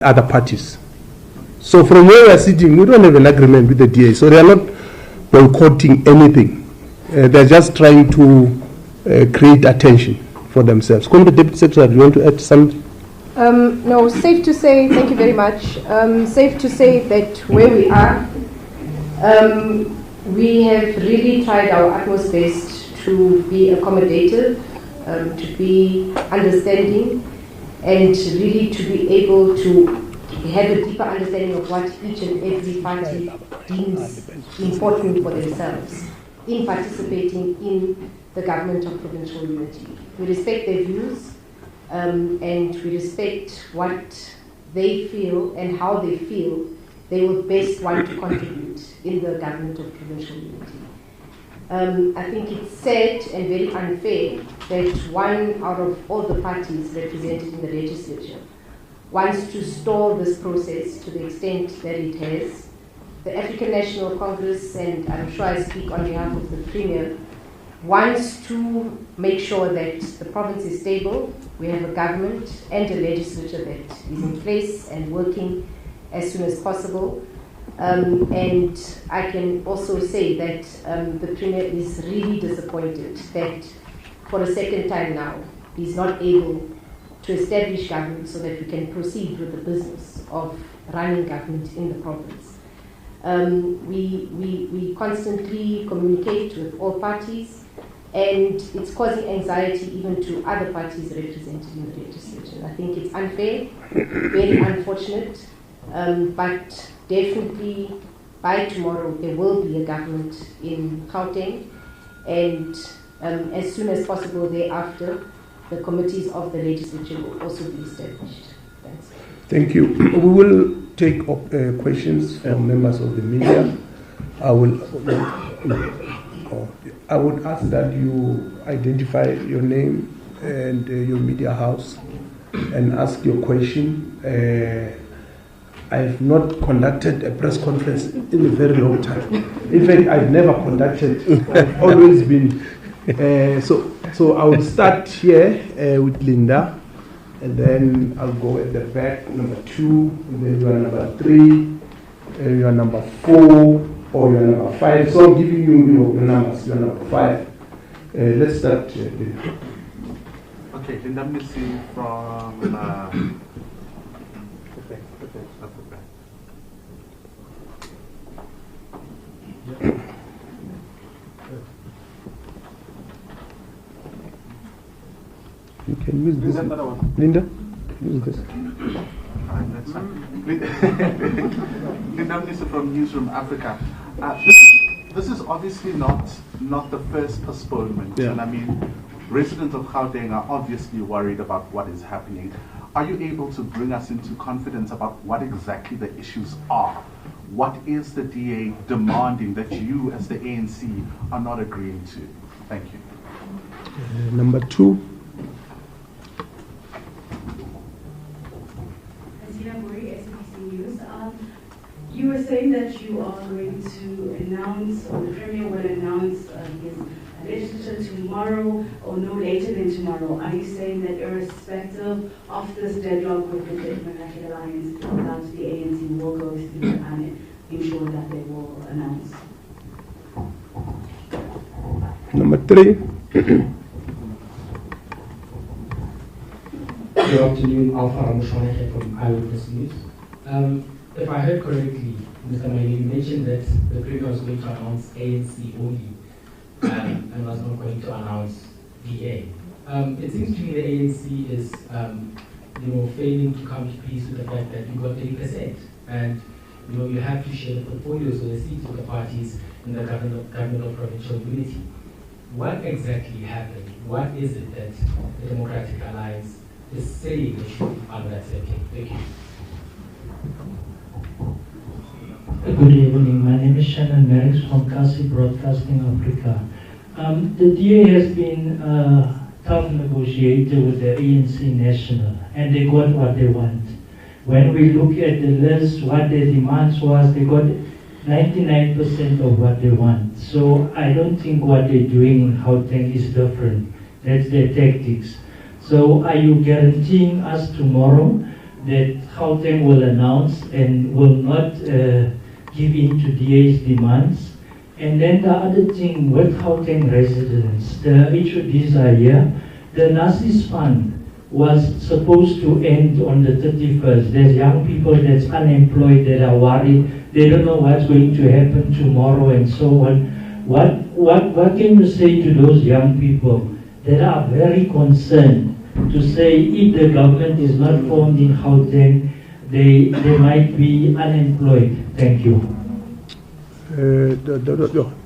other parties. So from where we are sitting, we don't have an agreement with the DA, so they are not boycotting anything. They're just trying to create attention for themselves. Comrade Deputy Secretary, do you want to add something? No, safe to say, thank you very much. Safe to say that where we are, we have really tried our utmost best to be accommodative, to be understanding, and really to be able to have a deeper understanding of what each and every party deems important for themselves in participating in the government of provincial unity. We respect their views, and we respect what they feel and how they feel they will best want to contribute in the government of provincial unity. I think it's sad and very unfair that one out of all the parties represented in the legislature wants to stall this process to the extent that it has. The African National Congress, and I'm sure I speak on behalf of the Premier, wants to make sure that the province is stable. We have a government and a legislature that is in place and working as soon as possible. And I can also say that the Premier is really disappointed that for a second time now he's not able to establish government so that we can proceed with the business of running government in the province. We constantly communicate with all parties, and it's causing anxiety even to other parties represented in the legislature. I think it's unfair, very unfortunate, but definitely by tomorrow there will be a government in Gauteng, and as soon as possible thereafter, the committees of the legislature will also be established. Thanks. Thank you. We will take up questions from members of the media. I would ask that you identify your name and your media house and ask your question. I have not conducted a press conference in a very long time. In fact, I've never conducted. I've always been. So I will start here with Linda, and then I'll go at the back, number 2, and then you are number 3, and you are number 4, or you are number 5. So I'm giving you your numbers. You are number 5. Let's start here. Okay, Linda Missy from You can use this. Linda, use this. That's fine. Linda Missy from Newsroom Africa. This is obviously not the first postponement. Yeah. And I mean, residents of Gauteng are obviously worried about what is happening. Are you able to bring us into confidence about what exactly the issues are? What is the DA demanding that you as the ANC are not agreeing to? Thank you. Number 2. You were saying that you are going to announce, or the Premier will announce his legislature tomorrow or no later than tomorrow. Are you saying that irrespective of this deadlock with the Democratic Alliance, that the ANC will go through and ensure that they will announce? Number 3. Good afternoon, Alpha Ramushwane from Eyewitness News. If I heard correctly, Mr. Maile, you mentioned that the Premier was going to announce ANC only and was not going to announce DA. It seems to me the ANC is failing to come to peace with the fact that you got 30%, and you have to share the portfolios or the seats with the parties in the government of provincial unity. What exactly happened? What is it that the Democratic Alliance is saying they should on that setting? Thank you. Good evening. My name is Shannon Merrick from Kasi Broadcasting Africa. The DA has been a tough negotiator with the ANC National, and they got what they want. When we look at the list, what their demands was, they got 99% of what they want. So I don't think what they're doing in Gauteng is different. That's their tactics. So are you guaranteeing us tomorrow that Gauteng will announce and will not give in to DA's demands. And then the other thing with Gauteng residents, the HODs are here. The NASIS fund was supposed to end on the 31st. There's young people that's unemployed that are worried. They don't know what's going to happen tomorrow and so on. What can you say to those young people that are very concerned to say if the government is not formed in Gauteng, they might be unemployed? Thank you.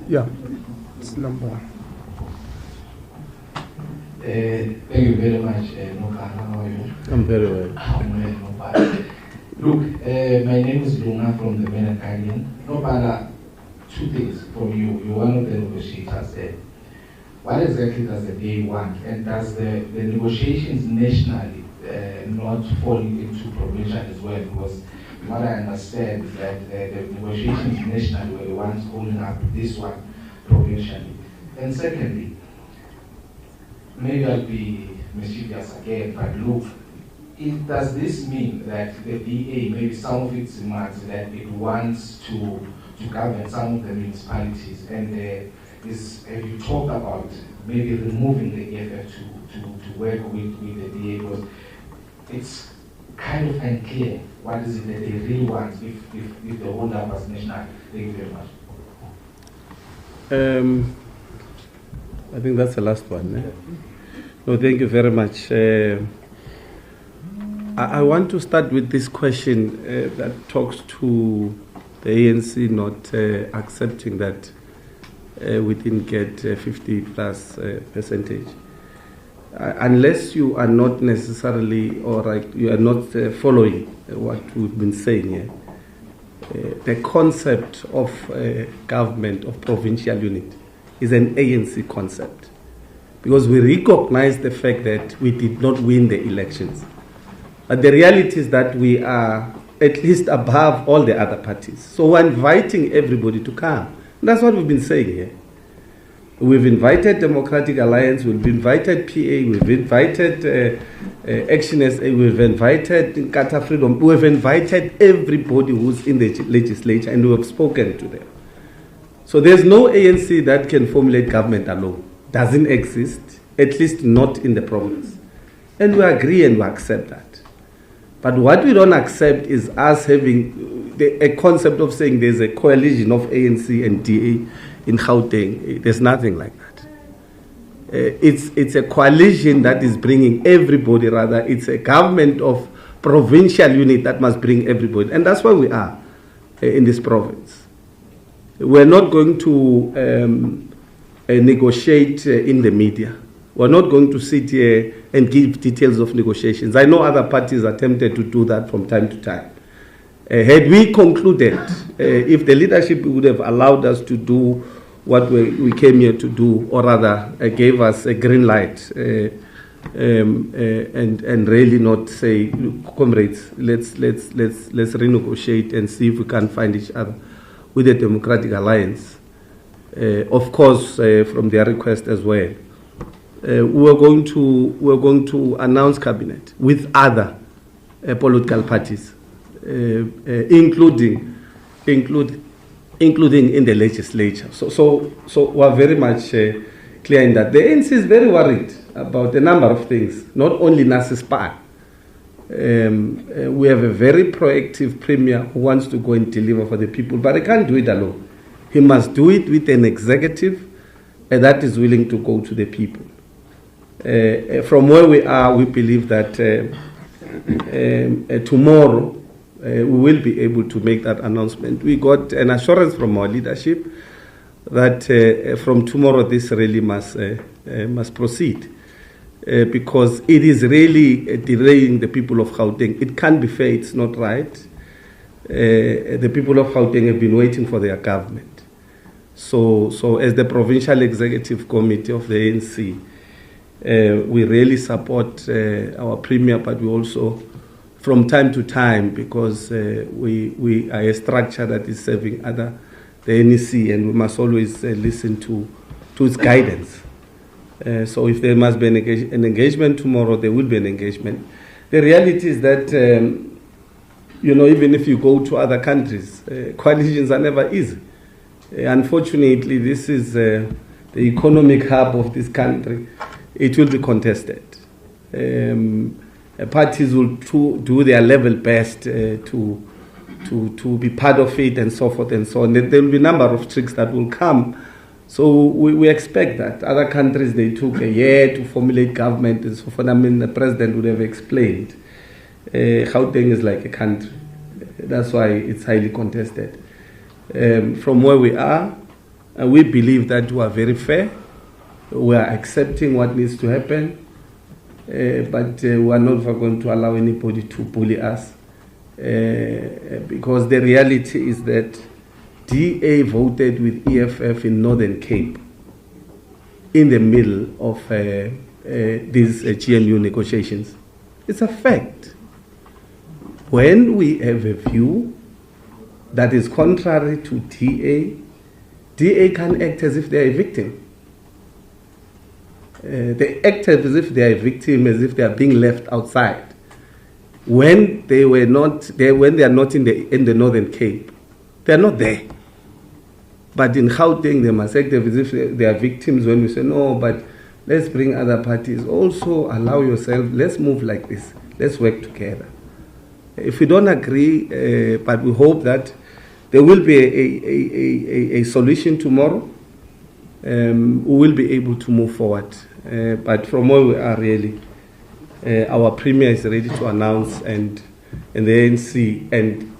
Yeah, it's number one. Thank you very much, Nopala. How are you? I'm very well. I'm well, Nopala. Look, my name is Lunga from the Menacanian. Nopala, two things from you. You're one of the negotiators there. What exactly does the DA want? And does the negotiations nationally not fall into provincial as well? Because what I understand is that the negotiations nationally were the ones holding up this one provincially. And secondly, maybe I'll be mischievous again, but look, does this mean that the DA, maybe some of its demands, that it wants to govern some of the municipalities, and have you talked about maybe removing the EFF to work with the DA? Because it's kind of unclear what is it that they really want if the hold up was national. Thank you very much. I think that's the last one. No, thank you very much. I want to start with this question that talks to the ANC not accepting that we didn't get 50 plus percentage. Unless you are not necessarily, or you are not following what we've been saying here, the concept of government of provincial unit is an ANC concept, because we recognize the fact that we did not win the elections. But the reality is that we are at least above all the other parties. So we're inviting everybody to come. And that's what we've been saying here. We've invited Democratic Alliance, we've invited PA, we've invited Action SA, we've invited Nkatha Freedom, we've invited everybody who's in the legislature, and we have spoken to them. So there's no ANC that can formulate government alone. Doesn't exist, at least not in the province. And we agree and we accept that. But what we don't accept is us having a concept of saying there's a coalition of ANC and DA in Gauteng. There's nothing like that. It's a coalition that is bringing everybody, rather. It's a government of provincial unit that must bring everybody. And that's why we are in this province. We're not going to negotiate in the media. We're not going to sit here and give details of negotiations. I know other parties attempted to do that from time to time. Had we concluded, if the leadership would have allowed us to do what we came here to do, or rather gave us a green light, and really not say, comrades, let's renegotiate and see if we can find each other with the Democratic Alliance. Of course, from their request as well. We're going to announce cabinet with other political parties, including in the legislature. So we're very much clear in that. The ANC is very worried about a number of things, not only NASISPA. We have a very proactive premier who wants to go and deliver for the people, but he can't do it alone. He must do it with an executive that is willing to go to the people. From where we are, we believe that tomorrow we will be able to make that announcement. We got an assurance from our leadership that from tomorrow this really must proceed, because it is really delaying the people of Gauteng. It can't be fair, it's not right. The people of Gauteng have been waiting for their government. So as the Provincial Executive Committee of the ANC, we really support our premier, but we also, from time to time, because we are a structure that is serving the NEC, and we must always listen to its guidance. So if there must be an engagement tomorrow, there will be an engagement. The reality is that even if you go to other countries, coalitions are never easy. Unfortunately, this is the economic hub of this country. It will be contested. Parties will do their level best to be part of it and so forth and so on. There will be a number of tricks that will come. So we expect that. Other countries, they took a year to formulate government and so forth. I mean, the president would have explained. Gauteng is like a country. That's why it's highly contested. From where we are, we believe that we are very fair. We are accepting what needs to happen. But we are not going to allow anybody to bully us. Because the reality is that DA voted with EFF in Northern Cape in the middle of these GNU negotiations. It's a fact. When we have a view that is contrary to DA can act as if they are a victim. They act as if they are a victim, as if they are being left outside. When they are not in the Northern Cape, they are not there. But in Gauteng, they must act as if they are victims when we say, no, but let's bring other parties. Also allow yourself, let's move like this. Let's work together. If we don't agree, but we hope that there will be a solution tomorrow, we will be able to move forward. But from where we are really, our Premier is ready to announce and the ANC and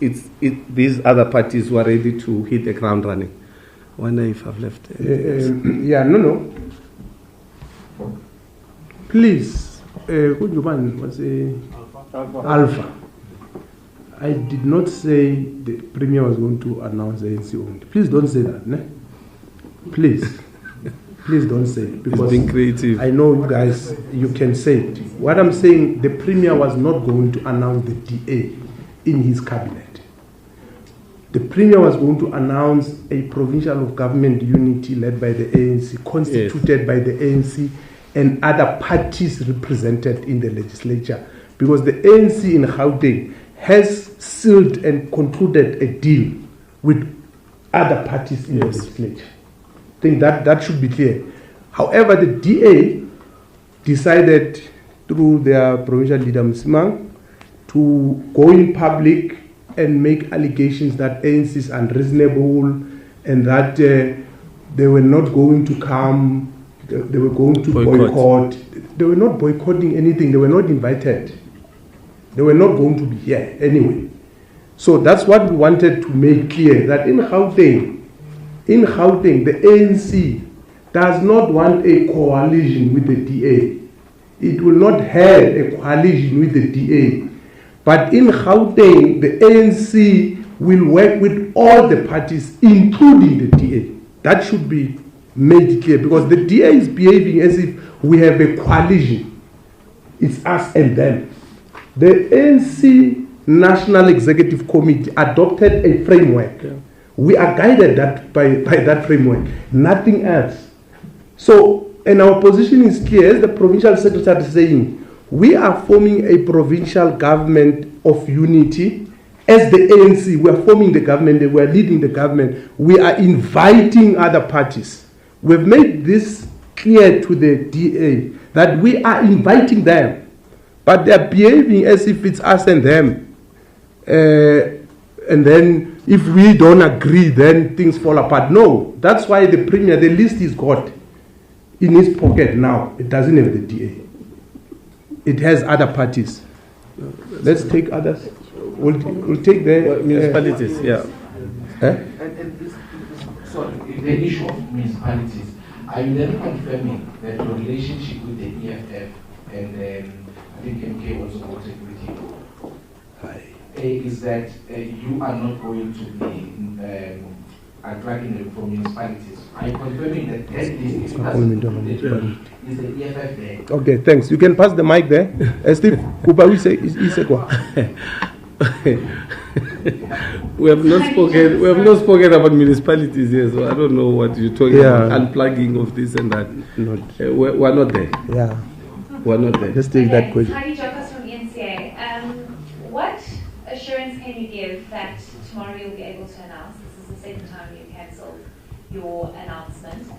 these other parties who are ready to hit the ground running. I wonder if I've left. No. Please, Kujuban was Alpha. I did not say the Premier was going to announce the ANC only. Please don't say that, ne? Please. Please don't say it. Because it's being creative. I know you guys, you can say it. What I'm saying, the Premier was not going to announce the DA in his cabinet. The Premier was going to announce a provincial of government unity led by the ANC, constituted by the ANC and other parties represented in the legislature. Because the ANC in Gauteng has sealed and concluded a deal with other parties in the legislature. I think that should be clear. However, the DA decided through their provincial leader Msimang to go in public and make allegations that ANC is unreasonable and that they were not going to come, they were going to boycott. They were not boycotting anything, they were not invited. They were not going to be here anyway. So that's what we wanted to make clear, that in Gauteng, the ANC does not want a coalition with the DA. It will not have a coalition with the DA. But in Gauteng, the ANC will work with all the parties, including the DA. That should be made clear, because the DA is behaving as if we have a coalition. It's us and them. The ANC National Executive Committee adopted a framework. Yeah. We are guided by that framework, nothing else. So, and our position is clear, as the provincial secretary is saying, we are forming a provincial government of unity. As the ANC, we are forming the government, we are leading the government. We are inviting other parties. We've made this clear to the DA that we are inviting them, but they are behaving as if it's us and them. And then if we don't agree, then things fall apart. No, that's why the Premier, the list is got in his pocket now. It doesn't have the DA. It has other parties. Let's take others. We'll take the municipalities. The issue of municipalities. Are you then confirming that your relationship with the EFF and I think MK also voted with you? Is that you are not going to be attracting from municipalities? Are you confirming that that list is the EFF there? Okay, thanks. You can pass the mic there. Steve, we have not spoken about municipalities here, so I don't know what you're talking about. Unplugging of this and that. We're not there. Yeah. We're not there. Just take that question. Heidi Jokas from NCA. What assurance can you give that tomorrow you'll be able to announce? This is the second time you cancelled your announcement.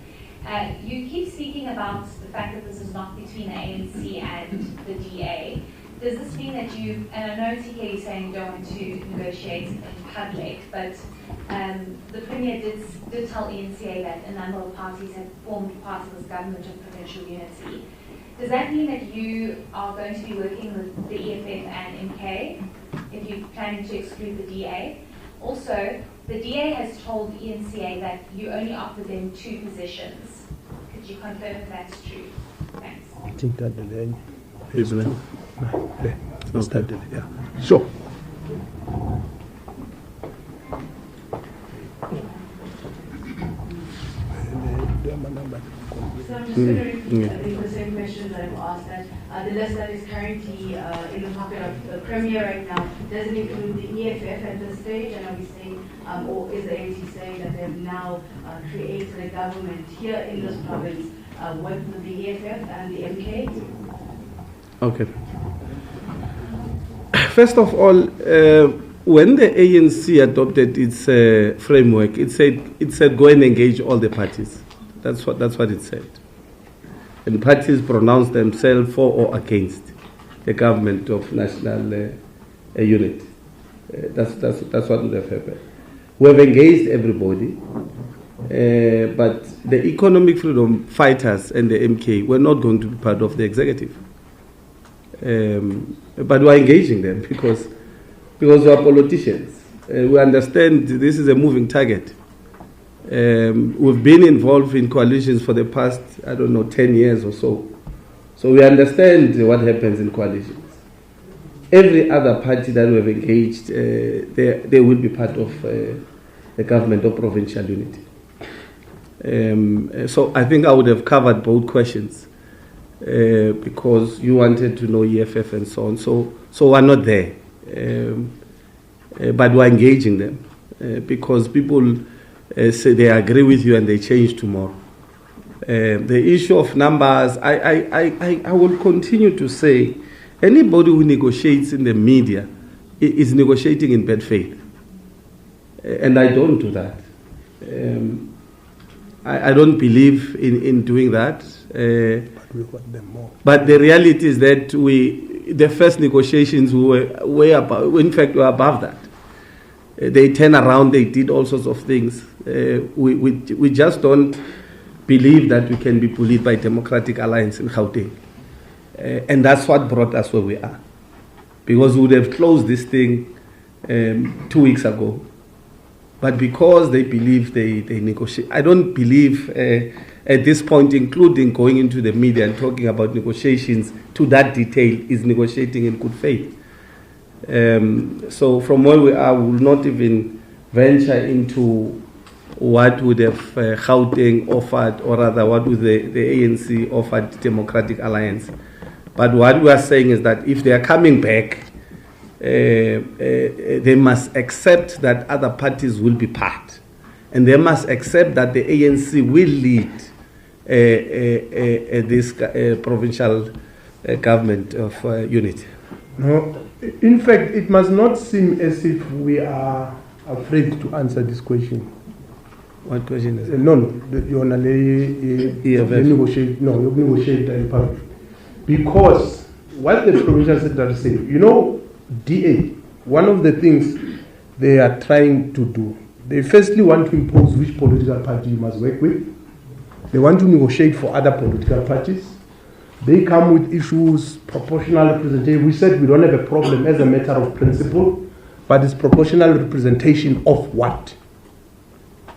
You keep speaking about the fact that this is not between the ANC and the DA. Does this mean that you, and I know TK is saying you don't want to negotiate in public, but the Premier did tell ENCA that a number of parties had formed part of this government of provincial unity. Does that mean that you are going to be working with the EFF and MK if you're planning to exclude the DA? Also, the DA has told ENCA that you only offered them 2 positions. Could you confirm if that's true? Thanks. I think that Okay. Sure. So I'm just wondering, I think the same questions that I've asked, that the list that is currently in the pocket of the Premier right now, does it include the EFF at this stage? And are we saying, or is the ANC saying that they have now created a government here in this province with the EFF and the MK? Okay. First of all, when the ANC adopted its framework, it said go and engage all the parties. That's what it said. And parties pronounced themselves for or against the government of national unity. That's what would have happened. We have engaged everybody, but the economic freedom fighters and the MK were not going to be part of the executive. But we are engaging them because we are politicians. We understand this is a moving target. We've been involved in coalitions for the past, 10 years or so. So we understand what happens in coalitions. Every other party that we have engaged, they will be part of the government of provincial unity. So I think I would have covered both questions because you wanted to know EFF and so on. So we're not there. But we're engaging them because people say they agree with you and they change tomorrow. The issue of numbers, I will continue to say anybody who negotiates in the media is negotiating in bad faith. And I don't do that. I don't believe in doing that. But we want them more. But the reality is that the first negotiations were way above, in fact, were above that. They turned around, they did all sorts of things. We just don't believe that we can be bullied by Democratic Alliance in Gauteng. And that's what brought us where we are. Because we would have closed this thing 2 weeks ago. But because they believe they negotiate, I don't believe at this point, including going into the media and talking about negotiations to that detail, is negotiating in good faith. So from where we are, we will not even venture into what would have Gauteng offered, or rather what would the ANC offered Democratic Alliance. But what we are saying is that if they are coming back, they must accept that other parties will be part. And they must accept that the ANC will lead this provincial government of unity. No, in fact, it must not seem as if we are afraid to answer this question. What question is it? No, you negotiate in public. Because what the provincial secretary said, DA, one of the things they are trying to do, they firstly want to impose which political party you must work with. They want to negotiate for other political parties. They come with issues, proportional representation. We said we don't have a problem as a matter of principle, but it's proportional representation of what?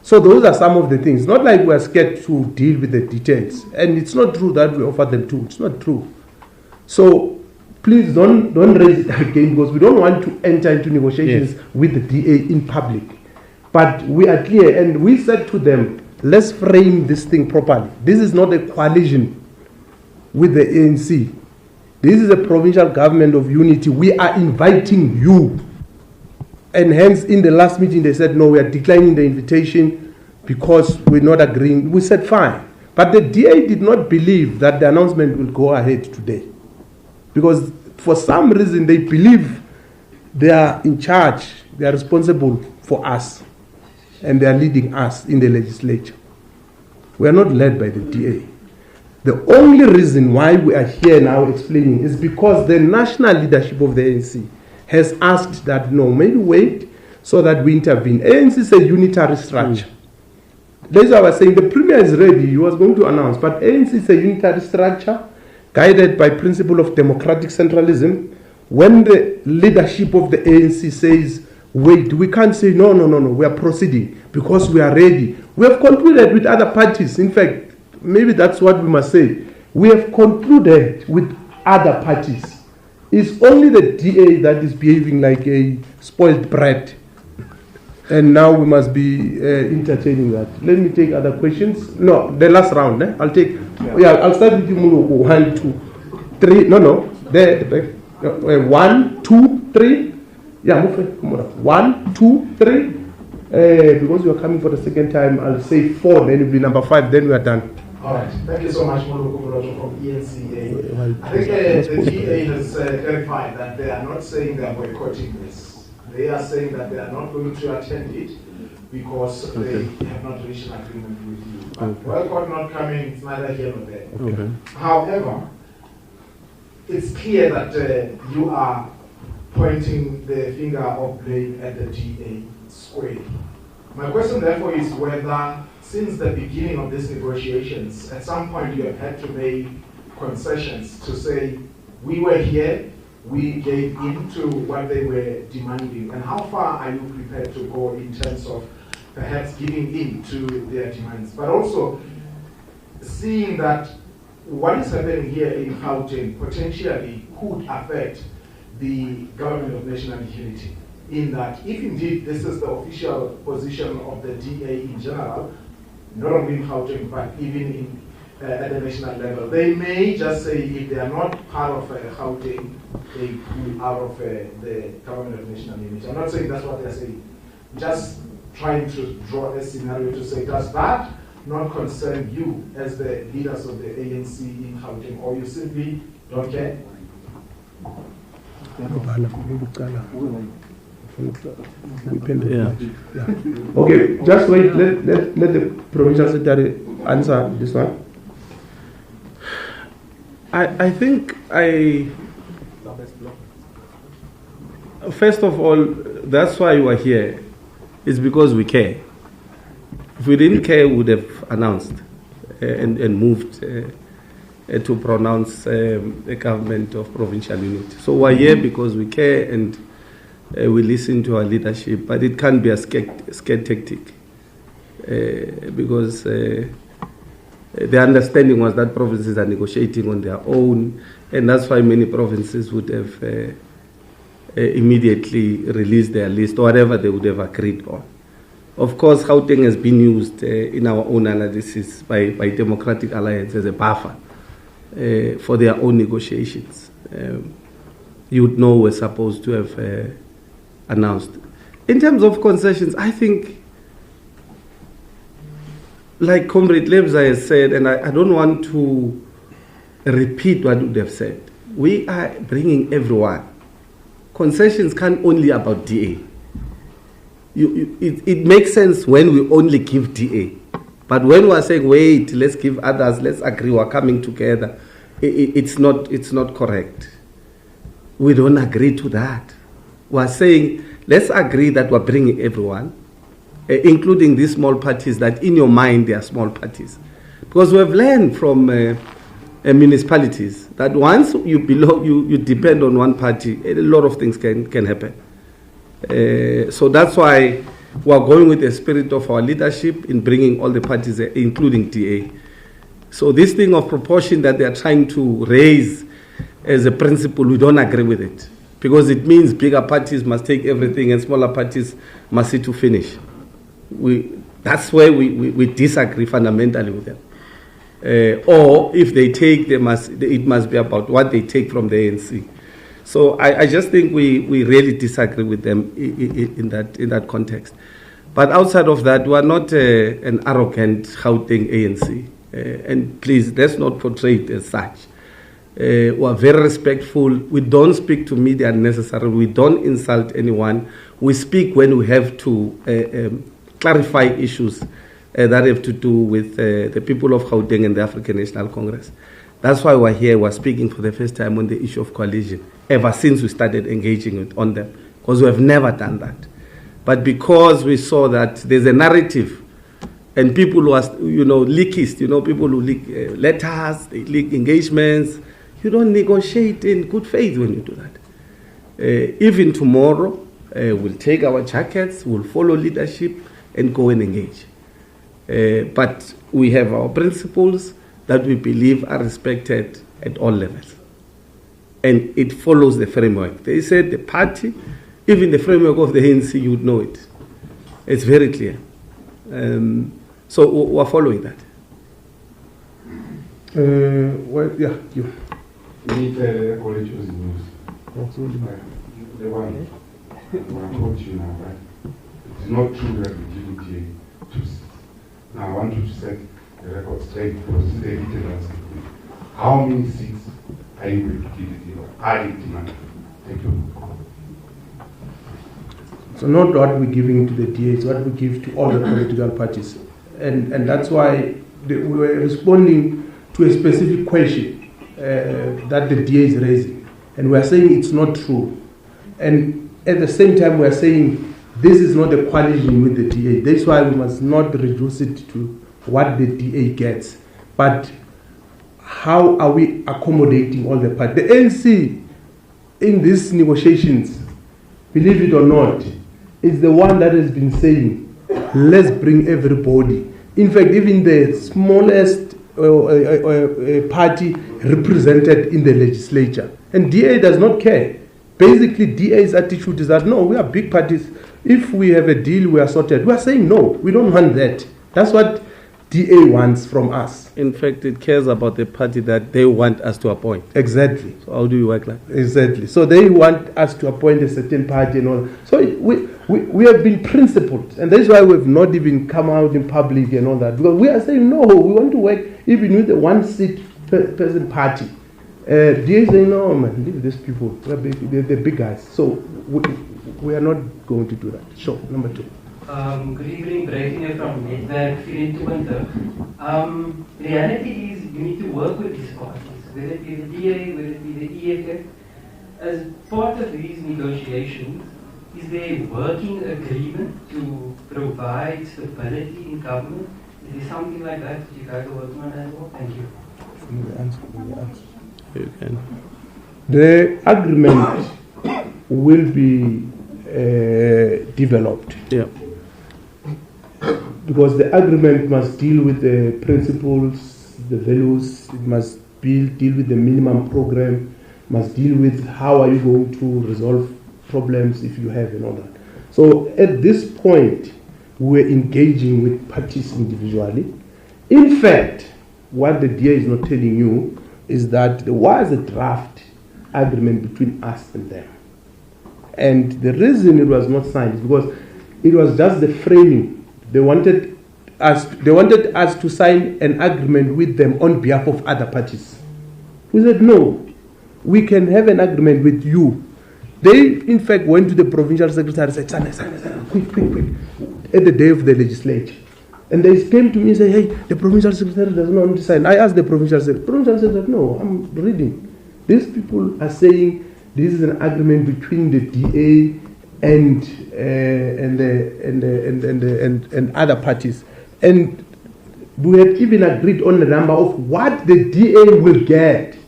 So those are some of the things. Not like we're scared to deal with the details. And it's not true that we offer them too. It's not true. So please don't raise it again, because we don't want to enter into negotiations with the DA in public. But we are clear, and we said to them, let's frame this thing properly. This is not a coalition with the ANC. This is a provincial government of unity. We are inviting you. And hence, in the last meeting, they said, no, we are declining the invitation because we're not agreeing. We said, fine. But the DA did not believe that the announcement will go ahead today. Because for some reason, they believe They are in charge, they are responsible for us, and they are leading us in the legislature. We are not led by the DA. The only reason why we are here now explaining is because the national leadership of the ANC has asked that, no, maybe wait so that we intervene. ANC is a unitary structure. That's why I was saying the Premier is ready, he was going to announce, but ANC is a unitary structure guided by principle of democratic centralism. When the leadership of the ANC says, wait, we can't say, no, we are proceeding because we are ready. We have concluded with other parties. In fact, maybe that's what we must say. We have concluded with other parties. It's only the DA that is behaving like a spoiled brat. And now we must be entertaining that. Let me take other questions. No, the last round. I'll take. Yeah, I'll start with you, Muloko. 1, 2, 3. No. There. 1, 2, 3. Yeah, move it. 1, 2, 3. Because you are coming for the second time, I'll say 4. Then it'll be number 5. Then we are done. All right. Thank you so much, Muloko from ENCA. I think the GA has clarified that they are not saying they are boycotting this. They are saying that they are not going to attend it because they have not reached an agreement with you. But boycott not coming, it's neither here nor there. Okay. However, it's clear that you are pointing the finger of blame at the GA squarely. My question therefore is whether, since the beginning of these negotiations, at some point you have had to make concessions to say, we were here, we gave in to what they were demanding, and how far are you prepared to go in terms of perhaps giving in to their demands, but also seeing that what is happening here in Gauteng potentially could affect the government of national unity, in that if indeed this is the official position of the DA in general, not only in Gauteng but even in at the national level, they may just say if they are not part of Gauteng, they pull out of the government of national unity. I'm not saying that's what they're saying. Just trying to draw a scenario to say, does that not concern you as the leaders of the ANC in Gauteng, or you simply don't care? Yeah. Okay, just wait. Let the provincial secretary answer this one. I think first of all, that's why you are here. It's because we care. If we didn't care, we would have announced and moved to pronounce a government of provincial unity. So we're here because we care and we listen to our leadership, but it can't be a scared tactic because the understanding was that provinces are negotiating on their own, and that's why many provinces would have immediately released their list or whatever they would have agreed on. Of course, Gauteng has been used in our own analysis by Democratic Alliance as a buffer for their own negotiations. You would know we're supposed to have announced. In terms of concessions, I think, like Comrade Lebza has said, and I don't want to repeat what would have said, we are bringing everyone. Concessions can't only about DA. It makes sense when we only give DA. But when we are saying, wait, let's give others, let's agree, we're coming together, it's not correct. We don't agree to that. We're saying, let's agree that we're bringing everyone, including these small parties that in your mind they are small parties. Because we have learned from municipalities that once you depend on one party, a lot of things can happen. So that's why we are going with the spirit of our leadership in bringing all the parties, including DA. So this thing of proportion that they are trying to raise as a principle, we don't agree with it. Because it means bigger parties must take everything and smaller parties must see to finish. That's where we disagree fundamentally with them. Or if they take, it must be about what they take from the ANC. So I just think we really disagree with them in that context. But outside of that, we are not an arrogant Gauteng ANC. And please, let's not portray it as such. We are very respectful. We don't speak to media unnecessarily. We don't insult anyone. We speak when we have to clarify issues that have to do with the people of Gauteng and the African National Congress. That's why we're here. We're speaking for the first time on the issue of coalition, ever since we started engaging on them, because we have never done that. But because we saw that there's a narrative, and people who are, leakists, people who leak letters, they leak engagements, you don't negotiate in good faith when you do that. Even tomorrow, we'll take our jackets, we'll follow leadership, and go and engage. But we have our principles that we believe are respected at all levels. And it follows the framework. They said the party, even the framework of the ANC, you would know it. It's very clear. So we're following that. You. Need college was news. The one I told you now, right? It is not true that we give it to. Now I want you to set the record straight because it's evidence. How many seats are you going to give it? Thank you. So not what we're giving to the DA, it's what we give to all the political parties. And that's why we were responding to a specific question that the DA is raising. And we are saying it's not true. And at the same time, we are saying this is not a coalition with the DA. That's why we must not reduce it to what the DA gets. But how are we accommodating all the parties? The ANC in these negotiations, believe it or not, is the one that has been saying, let's bring everybody. In fact, even the smallest party represented in the legislature. And DA does not care. Basically, DA's attitude is that, no, we are big parties. If we have a deal, we are sorted. We are saying, no, we don't want that. That's what DA wants from us. In fact, it cares about the party that they want us to appoint. Exactly. So how do we work like that? Exactly. So they want us to appoint a certain party and all. So we have been principled. And that's why we have not even come out in public and all that. Because we are saying, no, we want to work even with the one-seat person party. DA saying, no, man, leave these people. They're big guys. So we are not going to do that. Sure. Number 2. Good evening, Breaking here from Netwerk 24. Reality is you need to work with these parties, whether it be the DA, whether it be the EFF. As part of these negotiations, is there working agreement to provide stability in government? Is there something like that you guys are working on as well? Thank you. You can. The agreement will be developed. Yeah. Because the agreement must deal with the principles, the values, it must deal with the minimum program, must deal with how are you going to resolve problems if you have and all that. So at this point, we're engaging with parties individually. In fact, what the DA is not telling you is that there was a draft agreement between us and them. And the reason it was not signed is because it was just the framing. They wanted us to sign an agreement with them on behalf of other parties. We said, no, we can have an agreement with you. They, in fact, went to the provincial secretary and said, sign, quick, at the day of the legislature. And they came to me and said, hey, the provincial secretary does not want to sign. I asked the provincial secretary. The provincial secretary said, no, I'm reading. These people are saying this is an agreement between the DA and other parties, and we had even agreed on the number of what the DA will get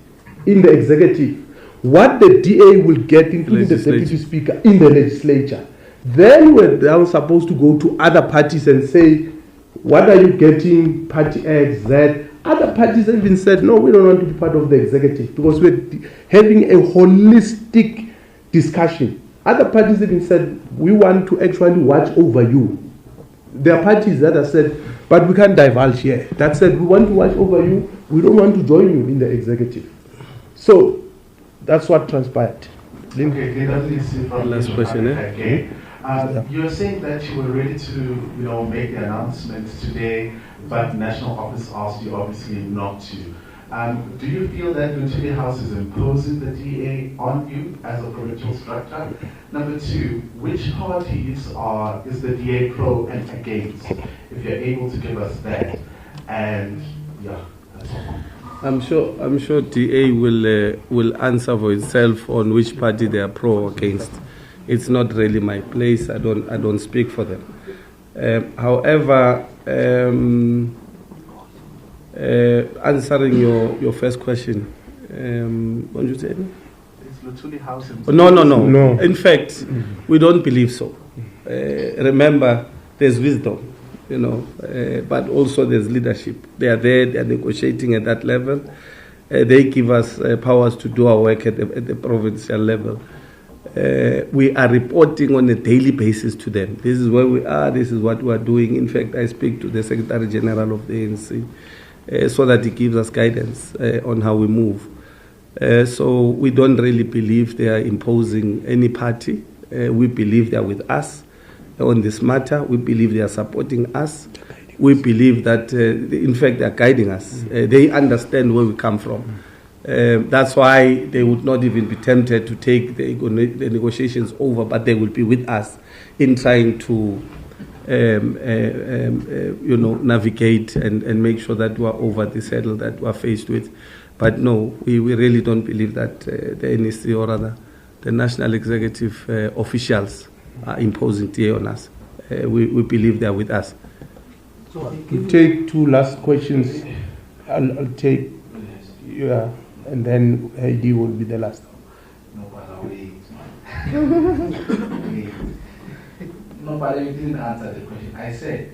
in the executive, what the DA will get, including the deputy speaker, in the legislature. Then we're now supposed to go to other parties and say, what are you getting, party X, Z? Other parties have even said, no, we don't want to be part of the executive because we're having a holistic discussion. Other parties even said, we want to actually watch over you. There are parties that have said, but we can't divulge here. That said, we want to watch over you. We don't want to join you in the executive. So that's what transpired. Okay, last question. Okay. You're saying that you were ready to, make the announcement today, but National Office asked you obviously not to. Do you feel that Luthuli House is imposing the DA on you as a provincial structure? Number two, which parties is the DA pro and against? If you're able to give us that. And yeah, that's all. I'm sure DA will answer for itself on which party they are pro or against. It's not really my place. I don't speak for them. However, answering your first question, what did you say? Is Luthuli House No. In fact, we don't believe so. Remember, there's wisdom, but also there's leadership. They are there, they are negotiating at that level. They give us powers to do our work at the provincial level. We are reporting on a daily basis to them. This is where we are, this is what we are doing. In fact, I speak to the Secretary General of the ANC so that he gives us guidance on how we move. So we don't really believe they are imposing any party. We believe they are with us on this matter. We believe they are supporting us. We believe that, in fact, they are guiding us. They understand where we come from. That's why they would not even be tempted to take the negotiations over, but they will be with us in trying to, navigate and make sure that we are over this hurdle that we are faced with. But no, we really don't believe that the NEC, or rather the National Executive officials, are imposing DA on us. We believe they are with us. So we'll take two last questions. I'll take, and then Heidi will be the last. No, but you didn't answer the question. I said,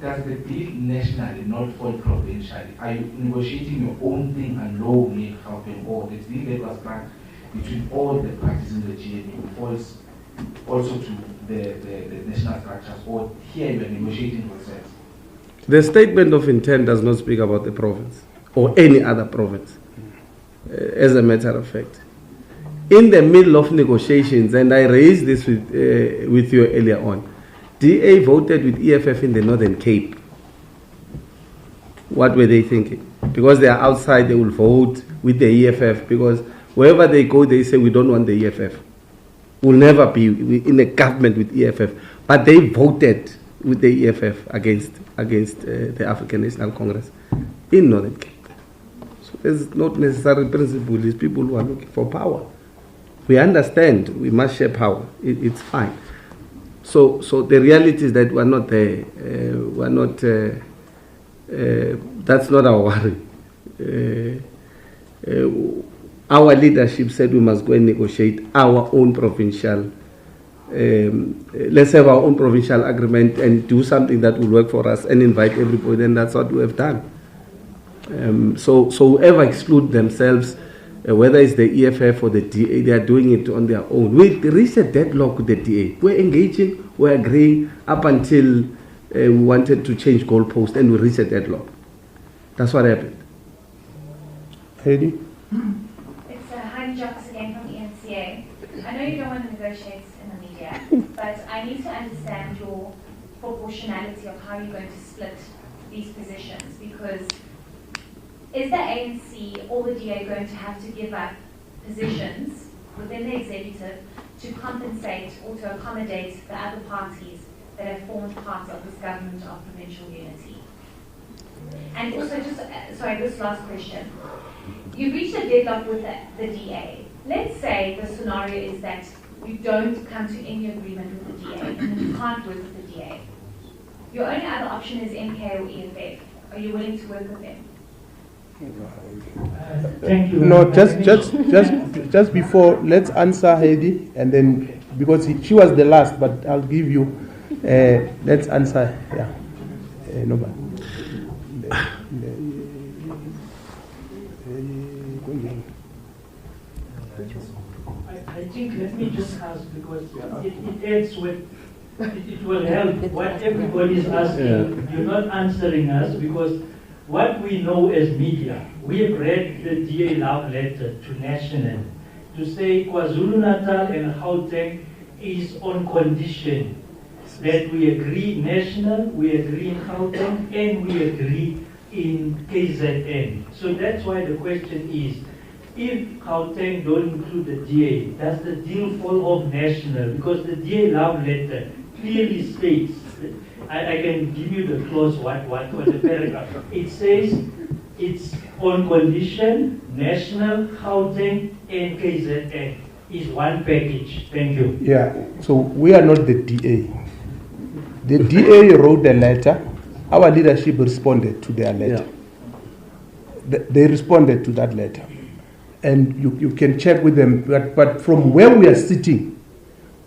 does the deal nationally not fall provincially? Are you negotiating your own thing alone in helping, or the deal that was struck between all the parties in the GNU falls also to the national structures, or here you are negotiating yourselves? The statement of intent does not speak about the province or any other province, as a matter of fact. In the middle of negotiations, and I raised this with you earlier on, DA voted with EFF in the Northern Cape. What were they thinking? Because they are outside, they will vote with the EFF, because wherever they go, they say, we don't want the EFF. We'll never be in a government with EFF. But they voted with the EFF against the African National Congress in Northern Cape. So there's not necessarily principle. It's people who are looking for power. We understand we must share power. It's fine. So the reality is that we're not there. We're not. That's not our worry. Our leadership said we must go and negotiate our own provincial. Let's have our own provincial agreement and do something that will work for us and invite everybody. And that's what we have done. So whoever exclude themselves, whether it's the EFF or the DA, they are doing it on their own. We reached a deadlock with the DA. We're engaging, we're agreeing up until we wanted to change goalposts, and we reached a deadlock. That's what happened. Heidi? It's Heidi Jocks again from ENCA. I know you don't want to negotiate in the media, but I need to understand your proportionality of how you're going to split these positions, because is the ANC or the DA going to have to give up positions within the executive to compensate or to accommodate the other parties that have formed part of this government of provincial unity? And also, this last question. You've reached a deadlock with the DA. Let's say the scenario is that you don't come to any agreement with the DA and then you can't work with the DA. Your only other option is MK or EFF. Are you willing to work with them? Thank you. No, just before, let's answer Heidi, and then, because she was the last, but I'll give you, let's answer, nobody. I think, let me just ask, because it adds with, it will help what everybody is asking. You're not answering us, because what we know as media, we have read the DA love letter to National to say KwaZulu-Natal and Gauteng is on condition that we agree National, we agree in Gauteng, and we agree in KZN. So that's why the question is, if Gauteng don't include the DA, does the deal fall off national? Because the DA love letter clearly states, I can give you the clause, what the paragraph. It says it's on condition, national, Gauteng, and KZN is one package. Thank you. Yeah, so we are not the DA. The DA wrote a letter. Our leadership responded to their letter. Yeah. They responded to that letter. And you can check with them. But from where we are sitting,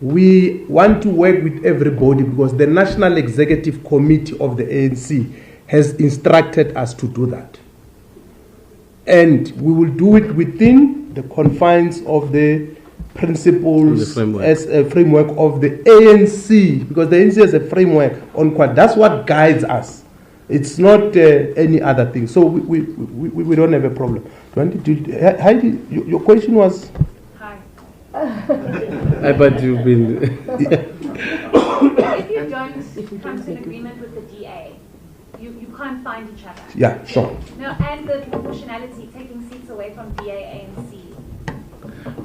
we want to work with everybody because the National Executive Committee of the ANC has instructed us to do that. And we will do it within the confines of the principles as a framework of the ANC, because the ANC has a framework on that's what guides us. It's not any other thing. So we don't have a problem. Heidi, your question was? Hi. But you've been... If you don't come to an agreement with the DA, you can't find each other. Yeah, sure. No, and the proportionality, taking seats away from DA, ANC.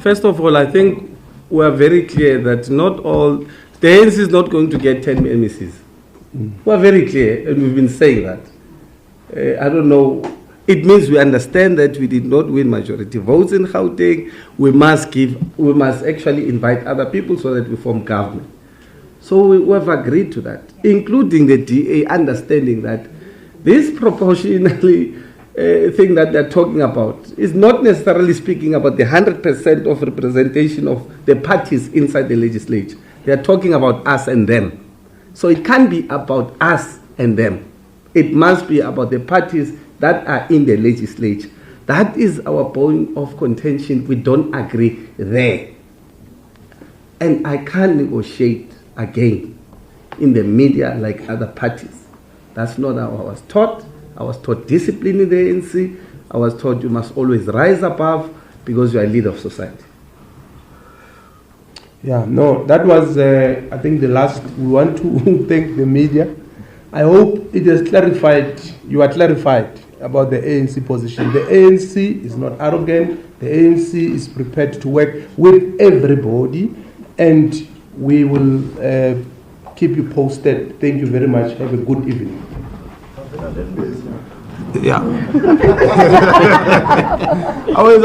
First of all, I think we are very clear that not all, the ANC is not going to get 10 MECs. We are very clear, and we've been saying that. I don't know, it means we understand that we did not win majority votes in Gauteng. We must actually invite other people so that we form government. So we have agreed to that, including the DA understanding that this proportionally thing that they're talking about is not necessarily speaking about the 100% of representation of the parties inside the legislature. They're talking about us and them. So it can't be about us and them. It must be about the parties that are in the legislature. That is our point of contention. We don't agree there. And I can't negotiate again in the media like other parties. That's not how I was taught. I was taught discipline in the ANC. I was taught you must always rise above because you are a leader of society. Yeah, no, that was, I think, the last. We want to thank the media. I hope it has clarified, you are clarified about the ANC position. The ANC is not arrogant. The ANC is prepared to work with everybody, and we will keep you posted. Thank you very much. Have a good evening. Yeah. I was